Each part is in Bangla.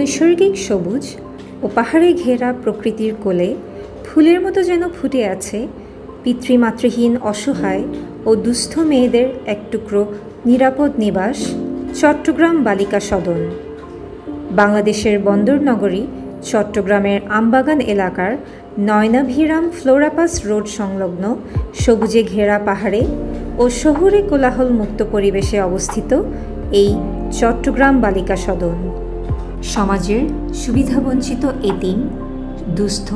নৈসর্গিক সবুজ ও পাহাড়ে ঘেরা প্রকৃতির কোলে ফুলের মতো যেন ফুটে আছে পিতৃমাতৃহীন অসহায় ও দুস্থ মেয়েদের এক টুকরো নিরাপদ নিবাস চট্টগ্রাম বালিকা সদন। বাংলাদেশের বন্দর নগরী চট্টগ্রামের আমবাগান এলাকার নয়নাভিরাম ফ্লোরাপাস রোড সংলগ্ন সবুজে ঘেরা পাহাড়ে ও শহুরে কোলাহল মুক্ত পরিবেশে অবস্থিত এই চট্টগ্রাম বালিকা সদন সমাজের সুবিধাবঞ্চিত এতিম, দুস্থ,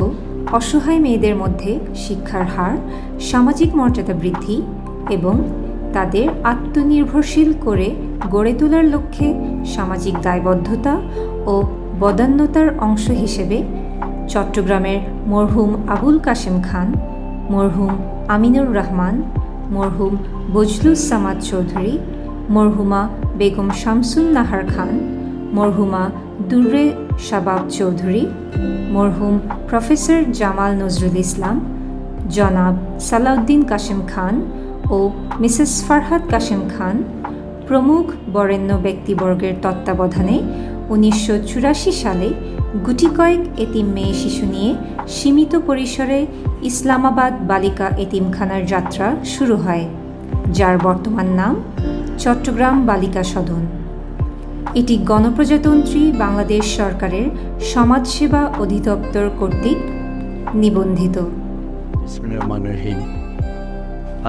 অসহায় মেয়েদের মধ্যে শিক্ষার হার, সামাজিক মর্যাদা বৃদ্ধি এবং তাদের আত্মনির্ভরশীল করে গড়ে তোলার লক্ষ্যে সামাজিক দায়বদ্ধতা ও বদান্যতার অংশ হিসেবে চট্টগ্রামের মরহুম আবুল কাশেম খান, মরহুম আমিনুর রহমান, মরহুম বজলুস সামাদ চৌধুরী, মরহুমা বেগম শামসুন নাহার খান, মরহুমা দুর্রে শাবাব চৌধুরী, মরহুম প্রফেসর জামাল নজরুল ইসলাম, জনাব সালাউদ্দিন কাশেম খান ও মিসেস ফারহাদ কাশেম খান প্রমুখ বরেণ্য ব্যক্তিবর্গের তত্ত্বাবধানে 1984 সালে গুটি কয়েক এতিম মেয়ে শিশু নিয়ে সীমিত পরিসরে ইসলামাবাদ বালিকা এতিমখানার যাত্রা শুরু হয়, যার বর্তমান নাম চট্টগ্রাম বালিকা সদন। এটি গণপ্রজাতন্ত্রী বাংলাদেশ সরকারের সমাজসেবা অধিদপ্তর কর্তৃক নিবন্ধিত।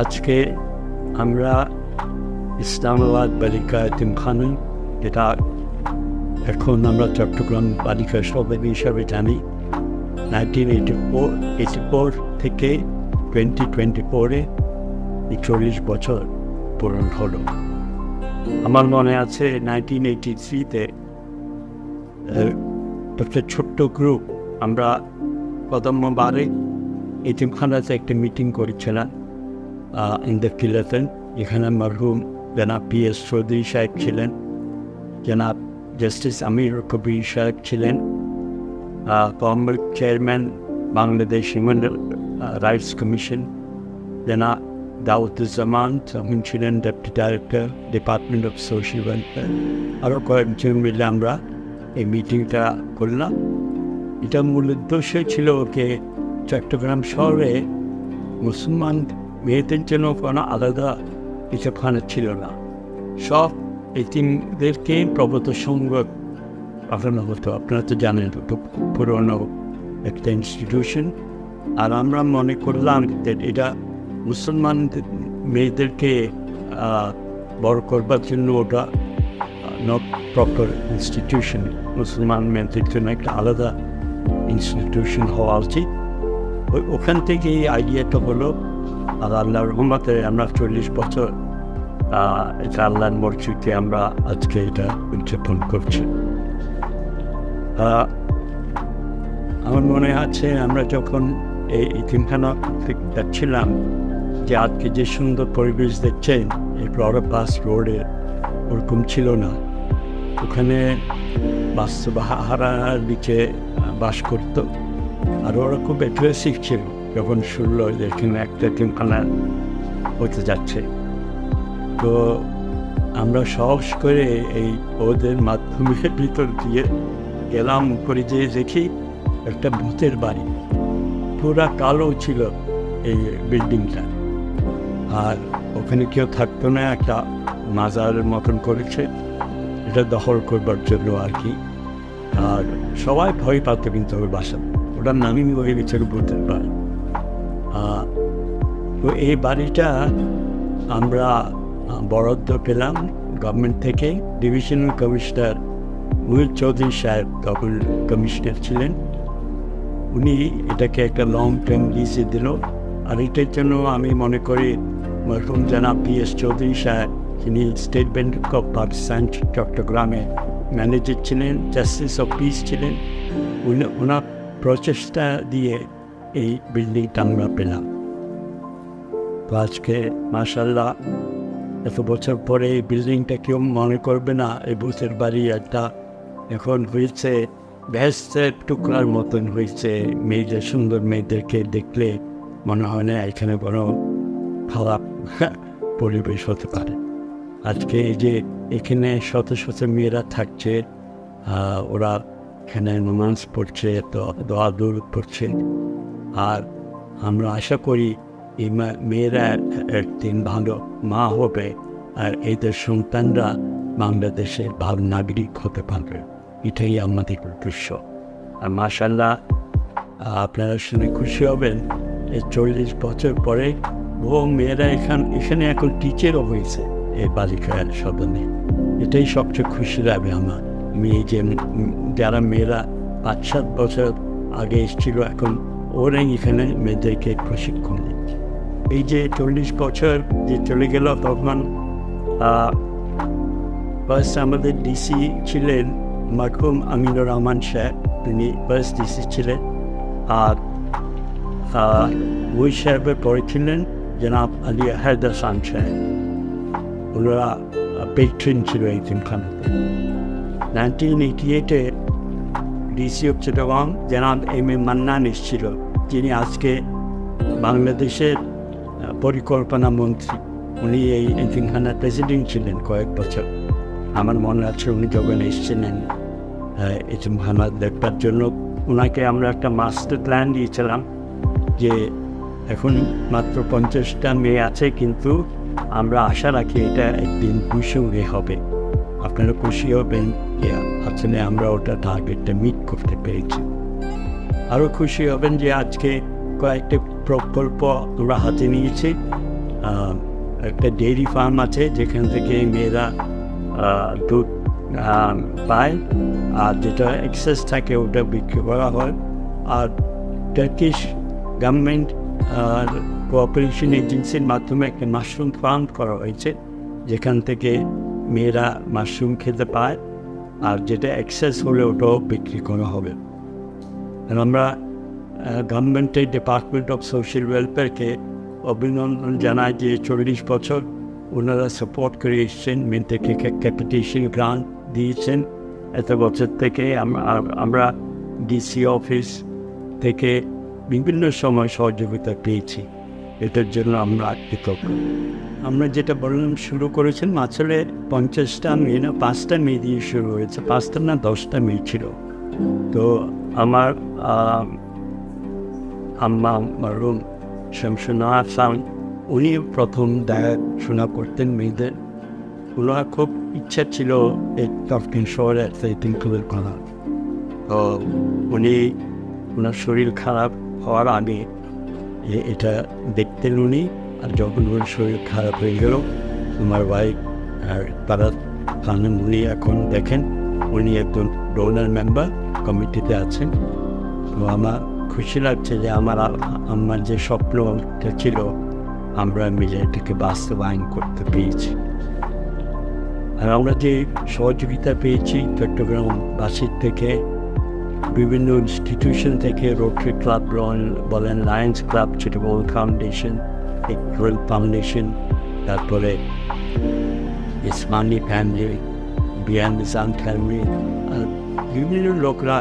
আজকে আমরা ইসলামাবাদ বালিকা এতিমখানা, যেটা এখন আমরা চট্টগ্রাম বালিকা সদন হিসাবে জানি, 1984 থেকে 2024-এ 40 বছর পূরণ হলো। আমার মনে আছে 1983-তে একটা ছোট্ট গ্রুপ আমরা প্রথমবারে এতিমখানাতে একটা মিটিং করেছিলাম ইন দ্য কিলাতন। এখানে মরহুম জনাব PS চৌধুরী সাহেব ছিলেন, জনাব জাস্টিস আমির কবির সাহেব ছিলেন, former chairman Bangladesh human rights commission জনাব দাউদুজ্জামান তখন ছিলেন deputy director department of social welfare. আরও কয়েকজন মিলে আমরা এই মিটিংটা করলাম। এটা মূল উদ্দেশ্য ছিল যে চট্টগ্রাম শহরে মুসলমান মেয়েদের জন্য কোনো আলাদা এতিমখানা ছিল না, সব এতিমদেরকে প্রগত সংঘ পাঠানো হতো। আপনারা তো জানেন তো পুরনো একটা ইনস্টিটিউশন। আর আমরা মনে করলাম যে এটা মুসলমান মেয়েদেরকে বড় করবার জন্য ওটা নট প্রপার ইনস্টিটিউশন, মুসলমান মেয়েদের জন্য একটা আলাদা ইনস্টিটিউশন হওয়া উচিত। ওখান থেকে এই আইডিয়াটা হলো। আর আল্লাহর রহমতে আমরা 40 বছর এটা আল্লাহর মর্জিতে আমরা আজকে এটা উদযাপন করছি। আমার মনে আছে আমরা যখন এই এতিমখানা যাচ্ছিলাম, যে আজকে যে সুন্দর পরিবেশ দেখছেন এই ফ্লোরাপাস রোডে ওরকম ছিল না। ওখানে বাস্তবহারার নিচে বাস করত, আর ওরা খুব অ্যাগ্রেসিভ ছিল। যখন শুনলো যে এখানে একটা এতিমখানা হতে যাচ্ছে, তো আমরা সাহস করে এই ওদের মাধ্যমে ভিতর দিয়ে গেলাম। করে যেয়ে দেখি একটা ভূতের বাড়ি, পুরা কালো ছিল এই বিল্ডিংটা, আর ওখানে কেউ থাকতো না, একটা মাজারের মতন করেছে, এটা দখল করবার জন্য আর কি। আর সবাই ভয় পাতো কিন্তু ওই বাসা, ওটার নামই হয়ে গেছে ভূতের বাড়ি। তো এই বাড়িটা আমরা বরাদ্দ পেলাম গভর্নমেন্ট থেকে। ডিভিশনাল কমিশনার মুহিত চৌধুরী সাহেব তখন কমিশনার ছিলেন, উনি এটাকে একটা লং টার্ম লিজে দিল। আর এটার জন্য আমি মনে করি মরহুম জনাব PS চৌধুরী সাহেব, যিনি স্টেট ব্যাংক অফ পাকিস্তান চট্টগ্রামে ম্যানেজার ছিলেন, জাস্টিস অফ পিস ছিলেন, ওনার প্রচেষ্টা দিয়ে এই বিল্ডিংটা আমরা পেলাম। তো আজকে মাশাআল্লাহ এত বছর পরে এই বিল্ডিংটা কেউ মনে করবে না এই ভূতের বাড়ি একটা এখন হয়েছে, ভেস্টের টুকরার মতন হয়েছে। মেয়েদের, সুন্দর মেয়েদেরকে দেখলে মনে হয় না এখানে কোনো খারাপ পরিবেশ হতে পারে। আজকে এই যে এখানে শত শত মেয়েরা থাকছে, ওরা এখানে নামাজ পড়ছে, দোয়া দরুদ পড়ছে। আর আমরা আশা করি এই মেয়েরা একদিন ভালো মা হবে, আর এদের সন্তানরা বাংলাদেশের ভালো নাগরিক হতে পারবে। এটাই আমাদের উদ্দেশ্য। আর মাশাআল্লাহ, আপনারা শুনে খুশি হবেন, এই 40 বছর পরে বহু মেয়েরা এখানে এখন টিচারও হয়েছে এই বালিকা সদনে। এটাই সবচেয়ে খুশি লাগে আমার। আমি এই যে যারা মেয়েরা 5-7 বছর আগে এসেছিল, এখন ওরাই এখানে মেয়েদেরকে প্রশিক্ষণ দিচ্ছে। এই যে 40 বছর যে চলে গেল, তখন ফার্স্ট আমাদের ডিসি ছিলেন মরহুম আমিনুর রহমান সাহেব, তিনি ফার্স্ট ডিসি ছিলেন। আর ওই সাহেবের পরে ছিলেন জনাব আলী হায়দার খান সাহেব। ওনারা পেট্রেন ছিল এই তিনখানাতে। 1988-এ ডিসি অফ চিটাগং জনাব এম.এ. মান্নান এসেছিল, যিনি আজকে বাংলাদেশের পরিকল্পনা মন্ত্রী। উনি এই এতিমখানার প্রেসিডেন্ট ছিলেন কয়েক বছর। আমার মনে আছে উনি যখন এসেছিলেন এতিমখানা দেখবার জন্য, ওনাকে আমরা একটা মাস্টার প্ল্যান দিয়েছিলাম যে এখন মাত্র 50টা মেয়ে আছে, কিন্তু আমরা আশা রাখি এটা একদিন 200 মেয়ে হবে। আপনারা খুশি হবেন যে আসলে আমরা ওটা টার্গেটটা মিট করতে পেরেছি। আরও খুশি হবেন যে আজকে কয়েকটা প্রকল্প আমরা হাতে নিয়েছি। একটা ডেয়ারি ফার্ম আছে যেখান থেকে মেয়েরা দুধ পায়, আর যেটা এক্সেস থাকে ওটা বিক্রি করা হয়। আর টার্কিশ গভর্নমেন্ট কোঅপারেশন এজেন্সির মাধ্যমে একটা মাশরুম ফার্ম করা হয়েছে, যেখান থেকে মেয়েরা মাশরুম খেতে পায়, আর যেটা এক্সেস হলে ওটাও বিক্রি করা হবে। আর আমরা গভর্নমেন্টের ডিপার্টমেন্ট অফ সোশ্যাল ওয়েলফেয়ারকে অভিনন্দন জানাই যে 40 বছর ওনারা সাপোর্ট করে এসছেন, মেয়েদেরকে ক্যাপিটেশন গ্রান্ট দিয়েছেন। এত বছর থেকে আমরা ডিসি অফিস থেকে বিভিন্ন সময় সহযোগিতা পেয়েছি, এটার জন্য আমরা কৃতজ্ঞ। আমরা যেটা বললাম শুরু করেছেন, আসলে 50টা মেয়ে না 5টা মেয়ে দিয়ে শুরু হয়েছে, 5টা না 10টা মেয়ে ছিল। তো আমার আম্মা মরহুম শামসুন্না হাসান, উনি প্রথম দেখাশোনা করতেন মেয়েদের। ওনার খুব ইচ্ছা ছিল এই তফকিন শহরে একটা এতিমখানা করা। তো উনি ওনার শরীর খারাপ হওয়ার আগে এটা দেখতেন উনি, আর যখন ওর শরীর খারাপ হয়ে গেল আমার ভাই আর তারা খানের উনি এখন দেখেন, উনি একজন ডোনার মেম্বার কমিটিতে আছেন। তো আমার খুশি লাগছে যে আমার যে স্বপ্নটা ছিল আমরা মিলে এটাকে বাস্তবায়ন করতে পেরেছি। আর আমরা যে সহযোগিতা পেয়েছি চট্টগ্রামবাসীর থেকে, বিভিন্ন ইনস্টিটিউশন থেকে, রোটারি ক্লাব বলেন, Lions club, Chittagong foundation, Iqbal foundation, তারপরে ইসমানি ফ্যামিলি, বিয়ান নিজাম ফ্যামিলি, আর বিভিন্ন লোকরা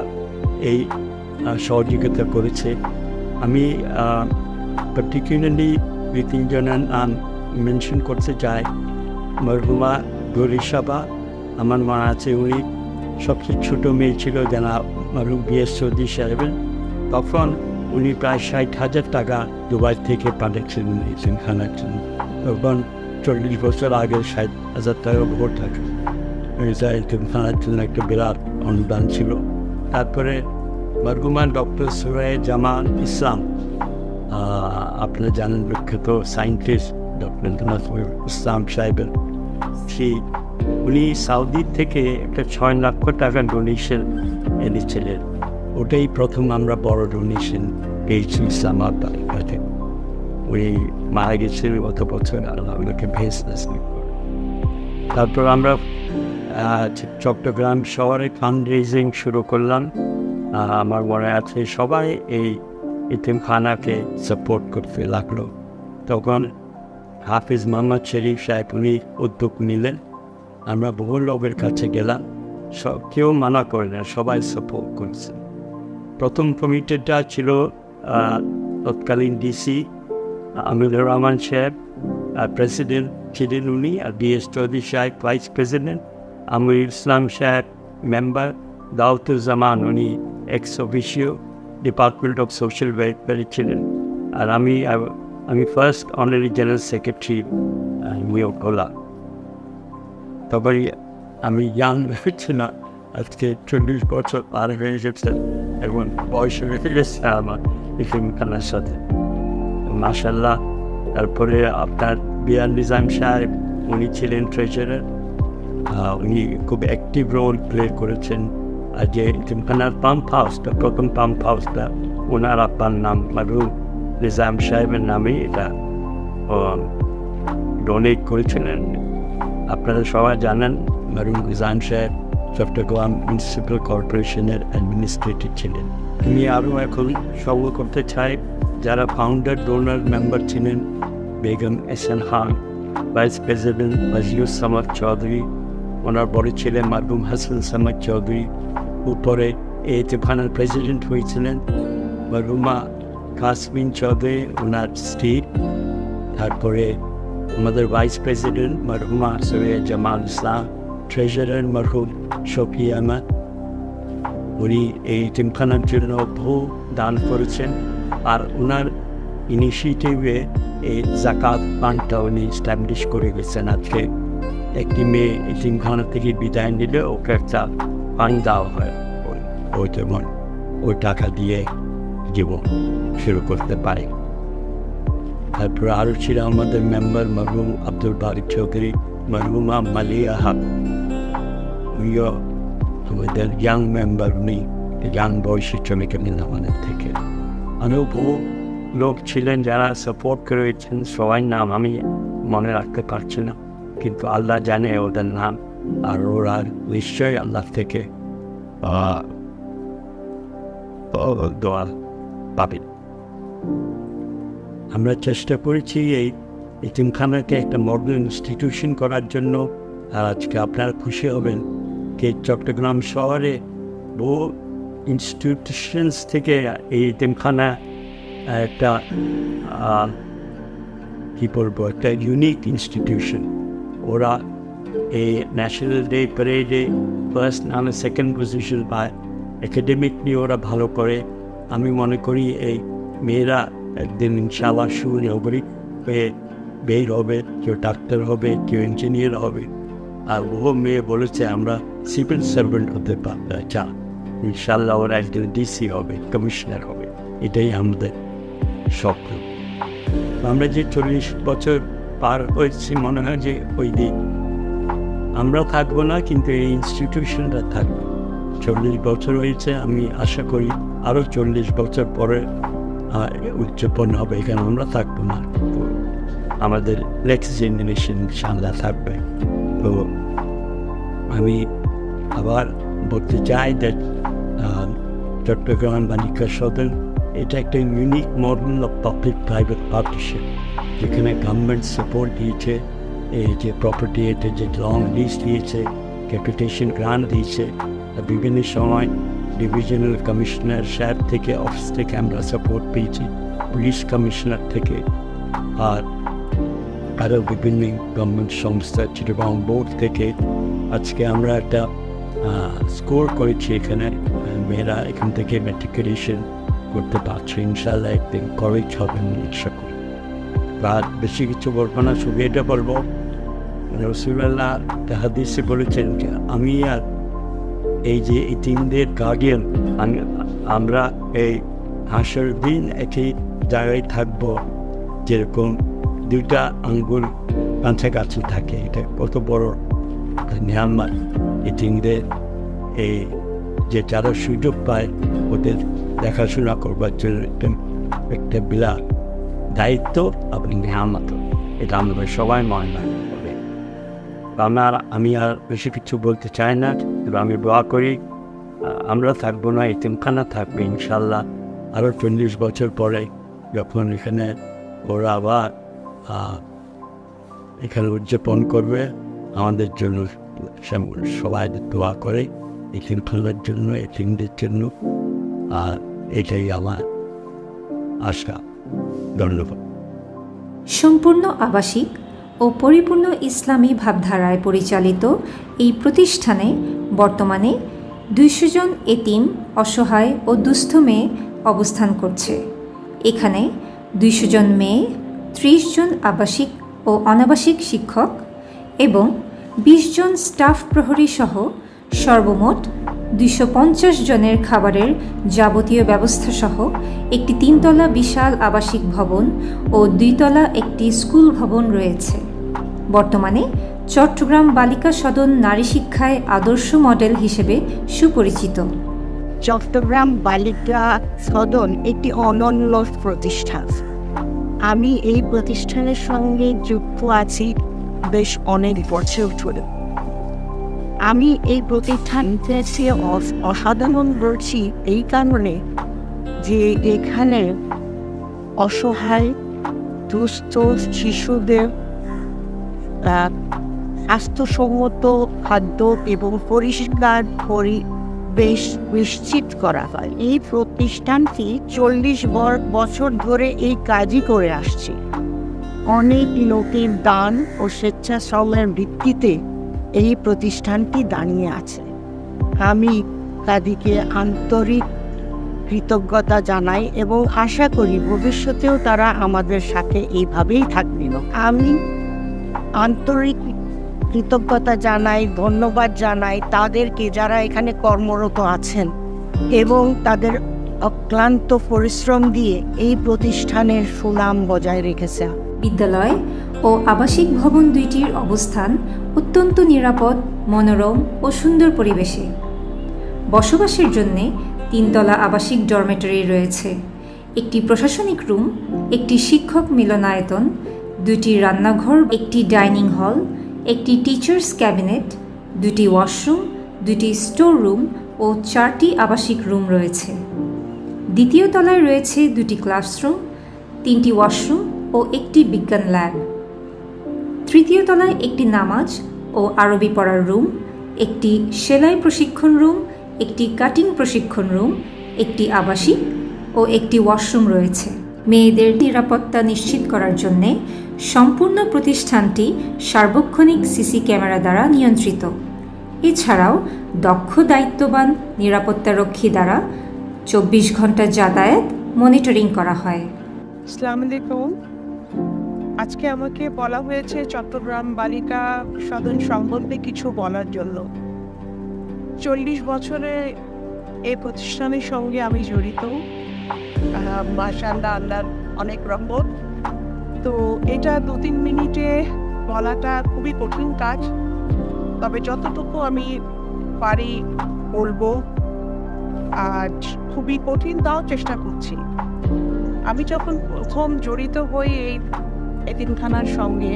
এই সহযোগিতা করেছে। আমি পার্টিকুলারলি 2-3 নাম মেনশন করতে চাই। মরহুমা গরিসাবা, আমার মনে আছে উনি সবচেয়ে ছোটো মেয়ে ছিল যারা মরহুম বিএস চৌধুরী সাহেবের। তখন উনি প্রায় 60,000 টাকা দুবাই থেকে পাঠিয়েছিলেন এতিমখানার জন্য। তখন 40 বছর আগে 60,000 টাকা ভোট থাকে, এতিমখানার জন্য একটা বিরাট অনুদান ছিল। তারপরে মরহুমা ডক্টর সুরায়ে জামান ইসলাম, আপনারা জানেন বিখ্যাত সায়েন্টিস্ট ডক্টর ইসলাম সাহেবের, উনি সৌদি থেকে একটা 6 লক্ষ টাকা ডোনেশন এনেছিলেন। ওটাই প্রথম আমরা বড় ডোনেশন পেয়েছি ইসলামাবাদ কাছে। উনি মারা গেছেন গত বছর, আমাদেরকে ভেসলেস। তারপর আমরা চট্টগ্রাম শহরে ফান্ড রেজিং শুরু করলাম। আমার মনে আছে সবাই এই এতিমখানাকে সাপোর্ট করতে লাগলো। তখন হাফিজ মোহাম্মদ শরীফ সাহেব উনি উদ্যোগ নিলেন। আমরা বহু লোকের কাছে গেলাম, কেউ মানা করে না, সবাই সাপোর্ট করছে। প্রথম কমিটিটা ছিল তৎকালীন ডিসি আমিনুর রহমান সাহেব, প্রেসিডেন্ট ছিলেন উনি, আর বিএস চৌধুরী সাহেব ভাইস প্রেসিডেন্ট, আমির ইসলাম সাহেব মেম্বার, দাউদুজ্জামান উনি ex officio department of social ওয়েলফেয়ারে ছিলেন, আর আমি first honorary general secretary Miakhola. তবে আমি ইয়াং ছিলাম, আজকে 40 বছর পার হয়ে গেছে এবং বয়স হয়ে গেছে আমার এতিমখানার সাথে, মাশাল্লাহ। তারপরে আপনার বিআর নিজাম সাহেব উনি ছিলেন ট্রেজারার, উনি খুব অ্যাক্টিভ রোল প্লে করেছেন। আর যে এতিমখানার পাম্প হাউসটা, প্রথম পাম্প হাউসটা ওনার আব্বার নাম মারুফ নিজাম সাহেবের নামে এটা ডোনেট করেছিলেন। আপনারা সবাই জানেন মারুফ নিজাম সাহেব চট্টগ্রাম মিউনিসিপ্যাল কর্পোরেশনের অ্যাডমিনিস্ট্রেটর ছিলেন। আমি আরও এখন সর্ব করতে চাই যারা ফাউন্ডার ডোনার মেম্বার ছিলেন, বেগম এহসান খান, ভাইস প্রেসিডেন্ট ওয়াজিউর সামাদ চৌধুরী, ওনার বড় ছেলে মারহুম হাসান সামাদ চৌধুরী, উপরে এই এতিমখানার প্রেসিডেন্ট হয়েছিলেন মরহুমা কাসমিন চৌধুরী, ওনার স্ত্রী। তারপরে আমাদের ভাইস প্রেসিডেন্ট মরহুমা সৈয়দ জামাল ইসলাম, ট্রেজারার মরহুম শফি আহমদ, উনি এই এতিমখানার জন্য বহু দান করেছেন। আর ওনার ইনিশিয়েটিভে এই জাকাত ফান্ডটা উনি এস্টাবলিশ করে গেছেন। আজকে একটি মেয়ে এতিমখানা থেকে বিদায় নিলে ওকে একটা ফান্ড দেওয়া হয়, ওই যেমন ওই টাকা দিয়ে জীবন শুরু করতে পারে। তারপরে আরও ছিল আমাদের মেম্বার মরহুম আব্দুল বারিক চৌধুরী, মরহুমা মালিয়া হক, উনিও আমাদের ইয়াং মেম্বার, উনি ইয়াং বয়সী শ্রমিকের আমাদের থেকে। আরও বহু লোক ছিলেন যারা সাপোর্ট করেছেন, সবাই নাম আমি মনে রাখতে পারছি না, কিন্তু আল্লাহ জানে ওদের নাম। আর ওরা নিশ্চয়ই আল্লাহ থেকে দোয়া পাবেন। আমরা চেষ্টা করেছি এই এতিমখানাকে একটা মডার্ন ইনস্টিটিউশন করার জন্য। আর আজকে আপনারা খুশি হবেন যে চট্টগ্রাম শহরে বহু ইনস্টিটিউশনস থেকে এই এতিমখানা একটা কী বলবো, একটা ইউনিক ইনস্টিটিউশন। ওরা এই ন্যাশনাল ডে প্যারেডে ফার্স্ট নামে সেকেন্ড পজিশন পায়, একাডেমিকলি ওরা ভালো করে। আমি মনে করি এই মেয়েরা একদিন ইনশাআল্লাহ সুনাগরিক হয়ে বের হবে, কেউ ডাক্তার হবে, কেউ ইঞ্জিনিয়ার হবে। আর বহু মেয়ে বলেছে আমরা সিভিল সার্ভেন্ট হতে চাই, ইনশাআল্লাহ ওরা একদিন ডিসি হবে, কমিশনার হবে। এটাই আমাদের স্বপ্ন। আমরা যে 40 বছর পার হয়েছি, মনে হয় যে ওই দিন আমরা থাকবো না, কিন্তু এই ইনস্টিটিউশনটা থাকবে। 40 বছর হয়েছে, আমি আশা করি আরও 40 বছর পরে উদযাপন হবে, এখানে আমরা থাকবো না, তো আমাদের নেক্সট জেনারেশন ইনশাআল্লাহ থাকবে। তো আমি আবার বলতে চাই যে চট্টগ্রাম বালিকা সদন এটা একটা unique model of public private partnership, যেখানে গভর্নমেন্ট সাপোর্ট দিয়েছে, এই যে প্রপার্টি এটা যে লং লিজ দিয়েছে, ক্যাপিটেশন গ্রান্ট দিয়েছে। বিভিন্ন সময় ডিভিশনাল কমিশনার সাহেব থেকে, অফিস থেকে আমরা সাপোর্ট পেয়েছি, পুলিশ কমিশনার থেকে, আর আরও বিভিন্ন গভর্নমেন্ট সংস্থা, চিটাগং বোর্ড থেকে। আজকে আমরা একটা স্কোর করেছি এখানে, মেয়েরা এখান থেকে ম্যাট্রিকুলেশন করতে পারছে, ইনশাআল্লাহ একদিন কলেজ হবেন আশা করি। আর বেশি কিছু বলবো না, শুধু এটা বলবো রাসূলুল্লাহ হাদিসে বলেছেন যে আমি আর এই যে এতিমদের গার্ডিয়ান, আমরা এই হাসরের দিন একই জায়গায় থাকবো, যেরকম দুইটা আঙ্গুল কাছাকাছি থাকে। এটা কত বড় নিয়ামত এতিমদের, এই যে যারা সুযোগ পায় ওদের দেখাশোনা করবার জন্য একটা বিরাট দায়িত্ব এবং নিয়ামত, এটা আমরা সবাই মনে রাখবে। আমি আর বেশি কিছু বলতে চাই না, কিন্তু আমি দোয়া করি আমরা থাকবো না, এতিমখানা থাকবে ইনশাআল্লাহ আরও 40 বছর পরে, যখন এখানে ওরা আবার এখানে উদযাপন করবে। আমাদের জন্য সবাই দোয়া করে এতিমখানার জন্য, এতিমদের জন্য, আর এটাই আমার আশা। ধন্যবাদ। সম্পূর্ণ আবাসিক ও পরিপূর্ণ ইসলামী ভাবধারায় পরিচালিত এই প্রতিষ্ঠানে বর্তমানে 200 জন এতিম, অসহায় ও দুস্থ মেয়ে অবস্থান করছে। এখানে 200 জন মেয়ে, 30 জন আবাসিক ও অনাবাসিক শিক্ষক এবং 20 জন স্টাফ প্রহরী সহ সর্বমোট 250 জনের খাবারের যাবতীয় ব্যবস্থা সহ একটি 3 তলা বিশাল আবাসিক ভবন ও 2 তলা একটি স্কুল ভবন রয়েছে। বর্তমানে চট্টগ্রাম বালিকা সদন নারী শিক্ষায় আদর্শ মডেল হিসেবে সুপরিচিত। চট্টগ্রাম বালিকা সদন একটি অনন্য প্রতিষ্ঠান। আমি এই প্রতিষ্ঠানের সঙ্গে যুক্ত আছি বেশ অনেক বছর ধরে। আমি এই প্রতিষ্ঠানকে অসাধারণ বলছি এই কারণে যে এখানে অসহায় দুস্থ শিশুদের স্বাস্থ্যসম্মত খাদ্য এবং পরিষ্কার পরিবেশ নিশ্চিত করা হয়। এই প্রতিষ্ঠানটি 40 বছর ধরে এই কাজই করে আসছে। অনেক লোকের দান ও স্বেচ্ছাশ্রমের ভিত্তিতে এই প্রতিষ্ঠানটি দাঁড়িয়ে আছে। আমি তাদেরকে আন্তরিক কৃতজ্ঞতা জানাই এবং আশা করি ভবিষ্যতেও তারা আমাদের সাথে এইভাবেই থাকবেন। আমি আন্তরিক কৃতজ্ঞতা জানাই, ধন্যবাদ জানাই তাদেরকে যারা এখানে কর্মরত আছেন এবং তাদের অক্লান্ত পরিশ্রম দিয়ে এই প্রতিষ্ঠানের সুনাম বজায় রেখেছে। বিদ্যালয় ও আবাসিক ভবন দুইটির অবস্থান অত্যন্ত নিরাপদ, মনোরম ও সুন্দর পরিবেশে। বসবাসের জন্যে 3 তলা আবাসিক ডরমেটরি রয়েছে, একটি প্রশাসনিক রুম, একটি শিক্ষক মিলনায়তন, 2টি রান্নাঘর, একটি ডাইনিং হল, একটি টিচার্স ক্যাবিনেট, 2টি ওয়াশরুম, 2টি স্টোর রুম ও 4টি আবাসিক রুম রয়েছে। দ্বিতীয় তলায় রয়েছে 2টি ক্লাসরুম, 3টি ওয়াশরুম ও একটি বিজ্ঞান ল্যাব। তৃতীয় তলায় একটি নামাজ ও আরবি পড়ার রুম, একটি সেলাই প্রশিক্ষণ রুম, একটি কাটিং প্রশিক্ষণ রুম, একটি আবাসিক ও একটি ওয়াশরুম রয়েছে। মেয়েদের নিরাপত্তা নিশ্চিত করার জন্য সম্পূর্ণ প্রতিষ্ঠানটি সার্বক্ষণিক সিসি ক্যামেরা দ্বারা নিয়ন্ত্রিত। এছাড়াও দক্ষ দায়িত্ববান নিরাপত্তারক্ষী দ্বারা 24 ঘন্টা যাতায়াত মনিটরিং করা হয়। আসসালামু আলাইকুম। আজকে আমাকে বলা হয়েছে চট্টগ্রাম বালিকা সদন সম্বন্ধে কিছু বলার জন্য। 40 বছরে এই প্রতিষ্ঠানের সঙ্গে আমি জড়িত। মাশাআল্লাহ, আল্লাহর অনেক রহমত। তো এটা 2-3 মিনিটে বলাটা খুবই কঠিন কাজ, তবে যতটুকু আমি পারি বলবো। আর খুবই কঠিন, তাও চেষ্টা করছি। আমি যখন প্রথম জড়িত হই এই এতিমখানার সঙ্গে,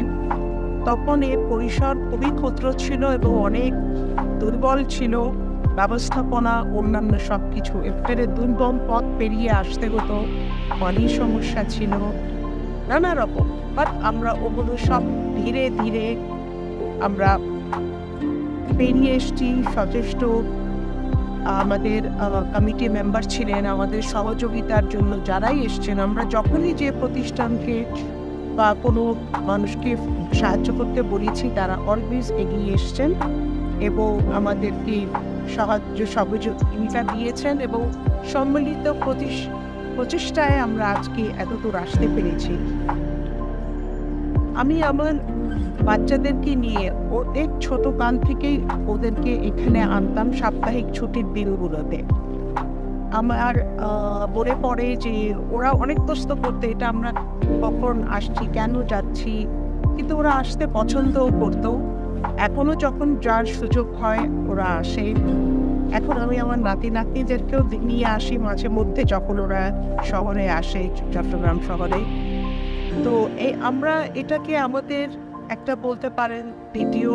তখন এর পরিসর খুবই ক্ষুদ্র ছিল এবং অনেক দুর্বল ছিল। ব্যবস্থাপনা, অন্যান্য সব কিছু এবারে দুর্গম পথ পেরিয়ে আসতে হতো, পানির সমস্যা ছিল, নানা রকম। বাট আমরা ওগুলো সব ধীরে ধীরে আমরা পেরিয়ে এসছি। সচেষ্ট আমাদের কমিটি মেম্বার ছিলেন, আমাদের সহযোগিতার জন্য যারাই এসছেন, আমরা যখনই যে প্রতিষ্ঠানকে বা কোনো মানুষকে সাহায্য করতে বলেছি তারা অলওয়েজ এগিয়ে এসছেন এবং আমাদেরকে সাহায্য সহযোগিতা দিয়েছেন এবং সম্মিলিত প্রচেষ্টায় আমরা আজকে এতদূর আসতে পেরেছি। আমি আমার বাচ্চাদেরকে নিয়ে ওদের ছোট কাল থেকেই ওদেরকে এখানে আনতাম সাপ্তাহিক ছুটির দিনগুলোতে। আমার মনে পড়ে যে ওরা অনেক প্রশ্ন করতে, এটা আমরা কখন আসছি, কেন যাচ্ছি, কিন্তু ওরা আসতে পছন্দও করতো। এখনও যখন যার সুযোগ হয় ওরা আসে। এখন আমি আমার নাতি নাতনিদেরকেও নিয়ে আসি মাঝে মধ্যে যখন ওরা শহরে আসে, চট্টগ্রাম শহরে। তো আমরা এটাকে আমাদের একটা বলতে পারেন দ্বিতীয়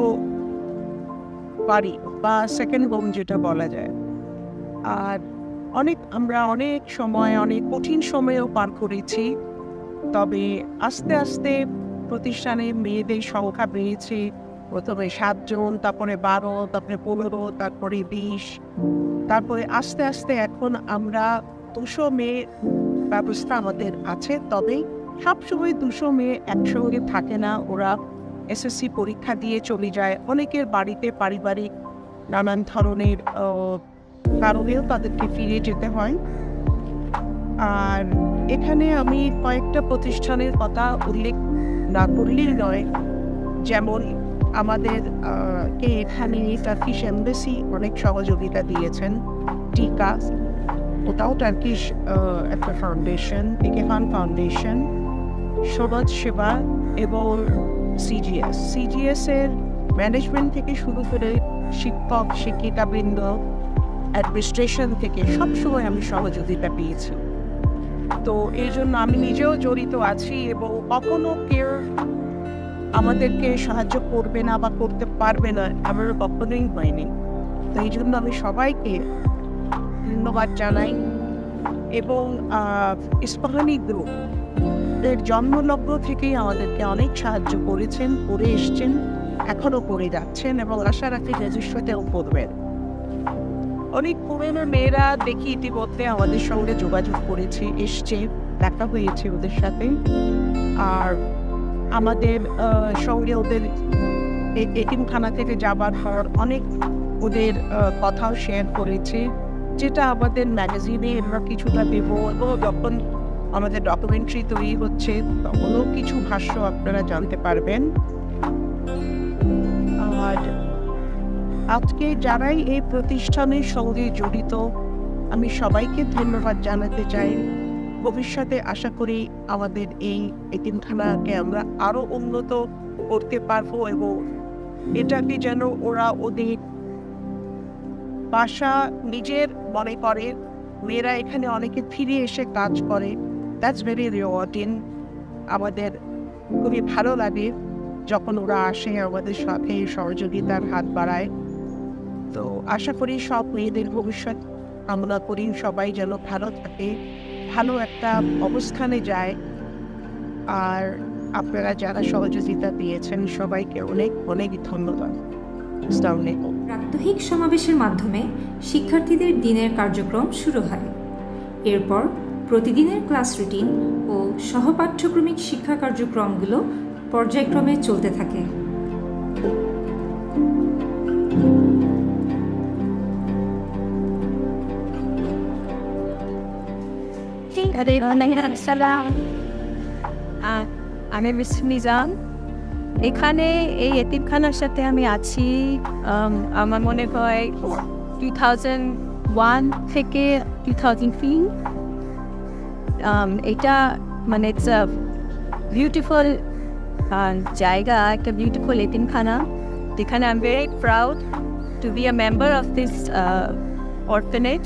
বাড়ি বা সেকেন্ড হোম যেটা বলা যায়। আর আমরা অনেক সময়, অনেক কঠিন সময়ও পার করেছি। তবে আস্তে আস্তে প্রতিষ্ঠানে মেয়েদের সংখ্যা বেড়েছে। প্রথমে 7 জন, তারপরে 12, তারপরে 15, তারপরে 20, তারপরে আস্তে আস্তে এখন আমরা 200 মেয়ে ব্যবস্থা আমাদের আছে। তবে সবসময় 200 মেয়ে একসঙ্গে থাকে না, ওরা এসএসসি পরীক্ষা দিয়ে চলে যায়। অনেকের বাড়িতে পারিবারিক নানান ধরনের কারণেও তাদেরকে ফিরে যেতে হয়। আর এখানে আমি কয়েকটা প্রতিষ্ঠানের কথা উল্লেখ না করলেই নয়, যেমন আমাদের এখানে টার্কিশ এমবাসি অনেক সহযোগিতা দিয়েছেন। টিকা, ওটাও টার্কিশ একটা ফাউন্ডেশন, একেফান ফাউন্ডেশন, সমাজ সেবা এবং সিজিএস এর ম্যানেজমেন্ট থেকে শুরু করে শিক্ষক শিক্ষিকাবৃন্দ, অ্যাডমিনিস্ট্রেশন থেকে সবসময় আমি সহযোগিতা পেয়েছি। তো এই জন্য আমি নিজেও জড়িত আছি এবং কখনো কেউ আমাদেরকে সাহায্য করবে না বা করতে পারবে না আমার কখনোই হয়নি। তো এই জন্য আমি সবাইকে ধন্যবাদ জানাই। এবং ইস্পাহানি গ্রুপ এর জন্মলগ্ন থেকেই আমাদেরকে অনেক সাহায্য করেছেন, করে এসছেন, এখনও করে যাচ্ছেন এবং আশা রাখি ভবিষ্যতেও করবেন। অনেক পুরনো মেয়েরা দেখি ইতিমধ্যে আমাদের সঙ্গে যোগাযোগ করেছে, এসছে, দেখা হয়েছে ওদের সাথে। আর আমাদের সঙ্গে ওদের এতিমখানা থেকে যাবার পর অনেক ওদের কথাও শেয়ার করেছে, যেটা আমাদের ম্যাগাজিনে আমরা কিছুটা দেবো এবং যখন আমাদের ডকুমেন্টারি তৈরি হচ্ছে তখনও কিছু ভাষ্য আপনারা জানতে পারবেন। আর আজকে যারাই এই প্রতিষ্ঠানের সঙ্গে জড়িত আমি সবাইকে ধন্যবাদ জানাতে চাই। ভবিষ্যতে আশা করি আমাদের এই এতিমখানাকে আমরা আরও উন্নত করতে পারবো এবং এটাকে যেন ওরা ওদের বাসা নিজের মনে করে। মেয়েরা এখানে অনেকে ফিরে এসে কাজ করে, দ্যাটস ভেরি রিওয়ার্ডিং। আমাদের খুবই ভালো লাগে যখন ওরা আসে আমাদের সাথে সহযোগিতার হাত বাড়ায়। তো আশা করি সব মেয়েদের ভবিষ্যৎ কামনা করি, সবাই যেন ভালো থাকে, ভালো একটা অবস্থানে যায়। আর আপনারা যারা সহযোগিতা দিয়েছেন সবাইকে অনেক অনেক ধন্যবাদ। আসসালামু আলাইকুম। প্রাত্যহিক সমাবেশের মাধ্যমে শিক্ষার্থীদের দিনের কার্যক্রম শুরু হয়। এরপর প্রতিদিনের ক্লাস রুটিন ও সহপাঠ্যক্রমিক শিক্ষা কার্যক্রমগুলো পর্যায়ক্রমে চলতে থাকে। আমি মিজান। এখানে এই এতিমখানার সাথে আমি আছি আমার মনে হয় 2001 থেকে 2003। এটা মানে ইটস আ বিউটিফুল জায়গা, একটা বিউটিফুল এতিমখানা যেখানে I am very proud to be a member of this orphanage.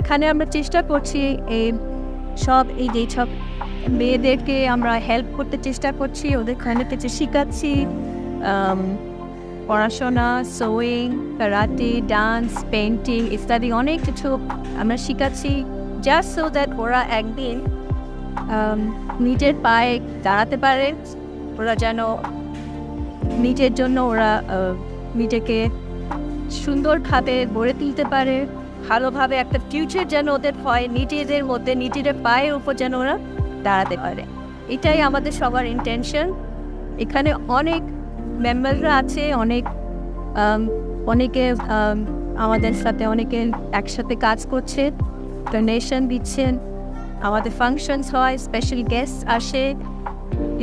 এখানে আমরা চেষ্টা করছি এই যেসব মেয়েদেরকে আমরা হেল্প করতে চেষ্টা করছি, ওদের খানে কিছু শেখাচ্ছি, পড়াশোনা, সোয়িং, কারাটে, ডান্স, পেন্টিং ইত্যাদি অনেক কিছু আমরা শেখাচ্ছি, জাস্ট সো দ্যাট ওরা একদিন নিজের পায়ে দাঁড়াতে পারে, ওরা যেন নিজের জন্য ওরা নিজেকে সুন্দরভাবে গড়ে তুলতে পারে, ভালোভাবে একটা ফিউচার যেন ওদের হয়, নিজেদের মধ্যে নিজেদের পায়ের উপর যেন ওরা দাঁড়াতে পারে। এটাই আমাদের সবার ইন্টেনশন। এখানে অনেক মেম্বাররা আছে, অনেকে আমাদের সাথে অনেকে একসাথে কাজ করছে, ডোনেশন দিচ্ছেন, আমাদের ফাংশনস হয়, স্পেশাল গেস্ট আসে।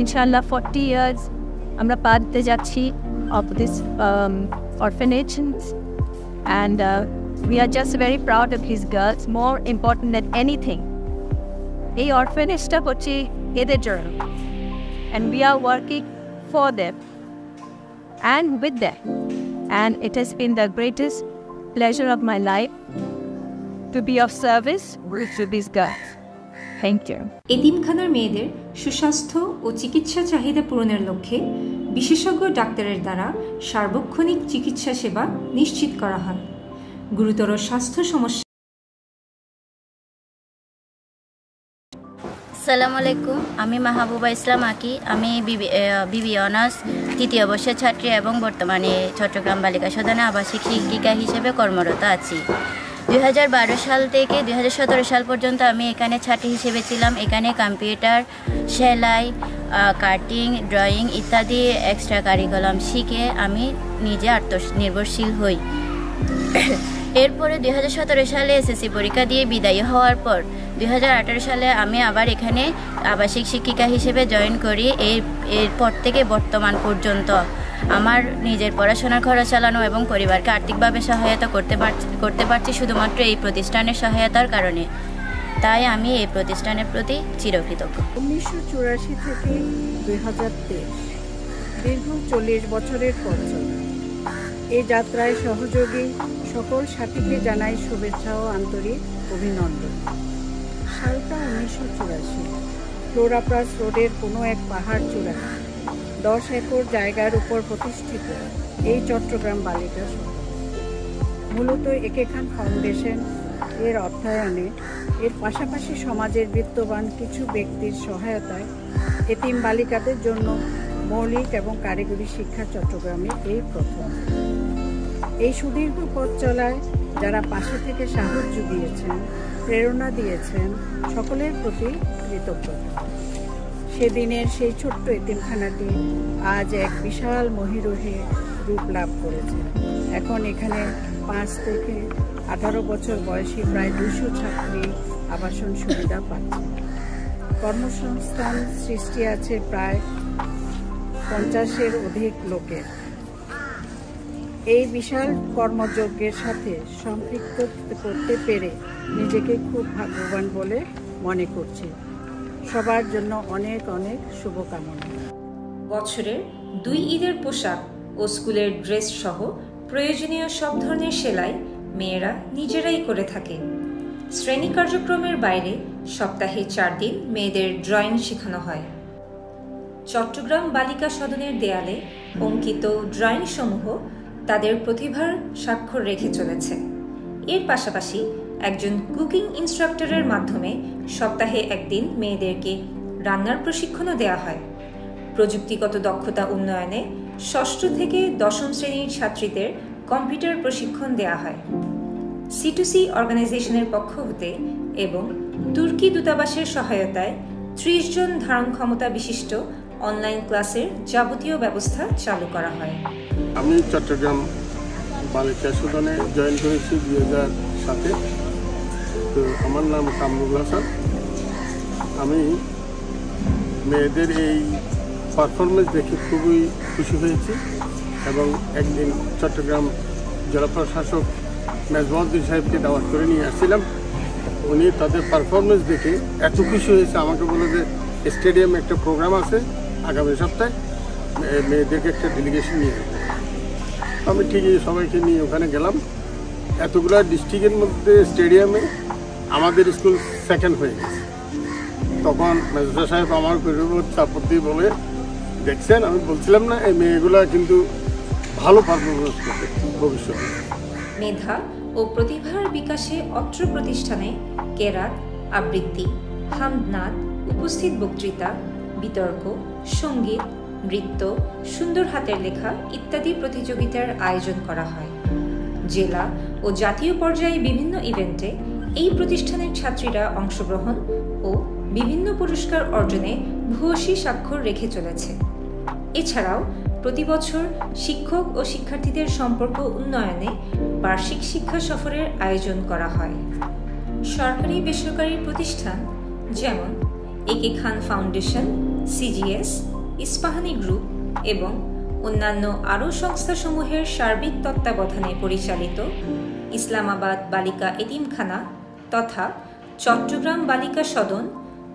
ইনশাআল্লাহ 40 ইয়ার্স আমরা পা দিতে যাচ্ছি of this orphanage and we are just very proud of these girls, more important than anything. এই অরফানেজটা হচ্ছে এদের জন্য, and we are working for them and with them, and it has been the greatest pleasure of my life to be of service to these girls. Thank you. এতিমখানার মেয়েদের সুস্বাস্থ্য ও চিকিৎসা চাহিদা পূরণের লক্ষ্যে বিশেষজ্ঞ ডাক্তারের দ্বারা সার্বক্ষণিক চিকিৎসা সেবা নিশ্চিত করা হয়। গুরুতর স্বাস্থ্য সমস্যা। আসসালামু আলাইকুম, আমি মাহবুবা ইসলাম আকি। আমি বিবি অনার্স তৃতীয় বর্ষের ছাত্রী এবং বর্তমানে চট্টগ্রাম বালিকা সদনে আবাসিক শিক্ষিকা হিসেবে কর্মরত আছি। 2012 সাল থেকে 2017 সাল পর্যন্ত আমি এখানে ছাত্রী হিসেবে ছিলাম। এখানে কম্পিউটার, সেলাই, কাটিং, ড্রয়িং ইত্যাদি এক্সট্রা কারিকুলাম শিখে আমি নিজে আত্মনির্ভরশীল হই। এরপরে 2017 সালে এসএসসি পরীক্ষা দিয়ে বিদায়ী হওয়ার পর 2018 সালে আমি আবার এখানে আবাসিক শিক্ষিকা হিসেবে জয়েন করি। এরপর থেকে বর্তমান পর্যন্ত আমার নিজের পড়াশোনার খরচ চালানো এবং পরিবারকে আর্থিকভাবে সহায়তা করতে পারছি শুধুমাত্র এই প্রতিষ্ঠানের সহায়তার কারণে। তাই আমি এই প্রতিষ্ঠানের প্রতি চিরকৃতজ্ঞ। 1984 থেকে 2023 দীর্ঘ 40 বছরের পর এই যাত্রায় সহযোগী সকল সাথীকে জানাই শুভেচ্ছা ও আন্তরিক অভিনন্দন। সালটা 1984। ফ্লোরাপ্রাস রোডের কোনো এক পাহাড় চূড়ায় 10 একর জায়গার উপর প্রতিষ্ঠিত এই চট্টগ্রাম বালিকা সদন মূলত একে খান ফাউন্ডেশন এর অর্থায়নে, এর পাশাপাশি সমাজের বিত্তবান কিছু ব্যক্তির সহায়তায় এতিম বালিকাদের জন্য মৌলিক এবং কারিগরি শিক্ষা চট্টগ্রামে এই প্রথম। এই সুদীর্ঘ পথ চলায় যারা পাশে থেকে সাহায্য দিয়েছেন, প্রেরণা দিয়েছেন, সকলের প্রতি কৃতজ্ঞতা। সেদিনের সেই ছোট্ট এতিমখানাটি আজ এক বিশাল মহিরুহে রূপ লাভ করেছে। এখন এখানে 5 থেকে 18 বছর বয়সী প্রায় 200 ছাত্রী আবাসন সুবিধা পাচ্ছে। কর্মসংস্থান সৃষ্টি আছে প্রায় 50-এর অধিক লোকের। এই বিশাল কর্মযজ্ঞের সাথে সম্পৃক্ত করতে পেরে নিজেকে খুব ভাগ্যবান বলে মনে করছি। সবার জন্য অনেক অনেক শুভকামনা। বছরের 2 ঈদের পোশাক ও স্কুলের ড্রেস সহ প্রয়োজনীয় সব ধরনের সেলাই মেয়েরা নিজেরাই করে থাকে। শ্রেণী কার্যক্রমের বাইরে সপ্তাহে 4 দিন মেয়েদের ড্রয়িং শেখানো হয়। চট্টগ্রাম বালিকা সদনের দেয়ালে অঙ্কিত ড্রয়িং সমূহ তাদের প্রতিভার স্বাক্ষর রেখে চলেছে। এর পাশাপাশি একজন কুকিং ইনস্ট্রাক্টরের মাধ্যমে সপ্তাহে 1 দিন মেয়েদেরকে রান্নার প্রশিক্ষণও দেওয়া হয়। প্রযুক্তিগত দক্ষতা উন্নয়নে 6ষ্ঠ থেকে 10ম শ্রেণীর ছাত্রীদের কম্পিউটার প্রশিক্ষণ দেওয়া হয়। C2C অর্গানাইজেশনের পক্ষ হতে এবং তুর্কি দূতাবাসের সহায়তায় 30 জন ধারণ ক্ষমতা বিশিষ্ট অনলাইন ক্লাসের যাবতীয় ব্যবস্থা চালু করা হয়। আমি চট্টগ্রাম বালিকা সদনে জয়েন করেছি 2007-এ। তো আমার নাম কামরুল হাসান। আমি মেয়েদের এই পারফরমেন্স দেখে খুবই খুশি হয়েছি এবং একদিন চট্টগ্রাম জেলা প্রশাসক মেজবাউদ্দিন সাহেবকে দাওয়াত করে নিয়ে আসছিলাম। উনি তাদের পারফরমেন্স দেখে এত খুশি হয়েছে, আমাকে বলে যে স্টেডিয়ামে একটা প্রোগ্রাম আছে আগামী সপ্তাহে, মেয়েদেরকে একটা ডেলিগেশন নিয়ে যাবে। আমি ঠিকই সবাইকে নিয়ে ওখানে গেলাম। এতগুলো ডিস্ট্রিক্টের মধ্যে স্টেডিয়ামে আমাদের স্কুল সেকেন্ড হয়ে গেছে। তখন মেজর সাহেব আমার চাপত্তি বলে, দেখছেন আমি বলছিলাম না এই মেয়েগুলো কিন্তু ভালো পারফরমেন্স করবে ভবিষ্যতে। মেধা ও প্রতিভার বিকাশে অত্র প্রতিষ্ঠানে কেরাত, আবৃত্তি, হামদনাদ, উপস্থিত বক্তৃতা, বিতর্ক, সঙ্গীত, নৃত্য, সুন্দর হাতের লেখা ইত্যাদি প্রতিযোগিতার আয়োজন করা হয়। জেলা ও জাতীয় পর্যায়ে বিভিন্ন ইভেন্টে এই প্রতিষ্ঠানের ছাত্রীরা অংশগ্রহণ ও বিভিন্ন পুরস্কার অর্জনে ভূয়সী স্বাক্ষর রেখে চলেছে। এছাড়াও প্রতি বছর শিক্ষক ও শিক্ষার্থীদের সম্পর্ক উন্নয়নে বার্ষিক শিক্ষা সফরের আয়োজন করা হয়। সরকারি বেসরকারি প্রতিষ্ঠান যেমন একে খান ফাউন্ডেশন, CGS, ইস্পাহানি গ্রুপ এবং অন্যান্য আরও সংস্থাসমূহের সার্বিক তত্ত্বাবধানে পরিচালিত ইসলামাবাদ বালিকা এতিমখানা তথা চট্টগ্রাম বালিকা সদন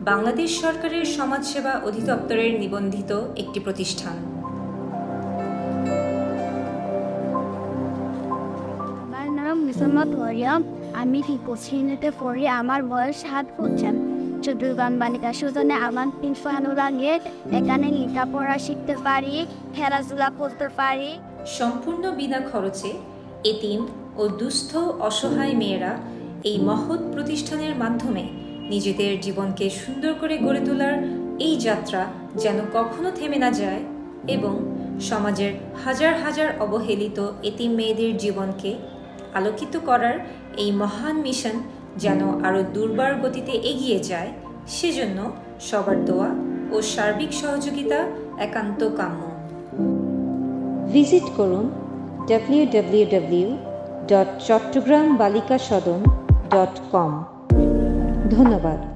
বাংলাদেশ সরকারের সমাজসেবা অধিদপ্তরের নিবন্ধিত একটি প্রতিষ্ঠান। আমার নাম মুসাম্মদ মরিয়ম। আমি শ্রেণীতে পড়ি। আমার বয়স 7 বছর। চট্টগ্রাম বালিকা সদনে আমার ভালো লাগে। এখানে লেখাপড়া শিখতে পারি, খেলাধুলা করতে পারি। সম্পূর্ণ বিনা খরচে এতিম ও দুস্থ অসহায় মেয়েরা এই মহৎ প্রতিষ্ঠানের মাধ্যমে নিজেদের জীবনকে সুন্দর করে গড়ে তোলার এই যাত্রা যেন কখনো থেমে না যায় এবং সমাজের হাজার হাজার অবহেলিত এতিম মেয়েদের জীবনকে আলোকিত করার এই মহান মিশন যেন আরও দুর্বার গতিতে এগিয়ে যায়, সেজন্য সবার দোয়া ও সার্বিক সহযোগিতা একান্ত কাম্য। ভিজিট করুন www www.chattogram balikasodon.com। ধন্যবাদ।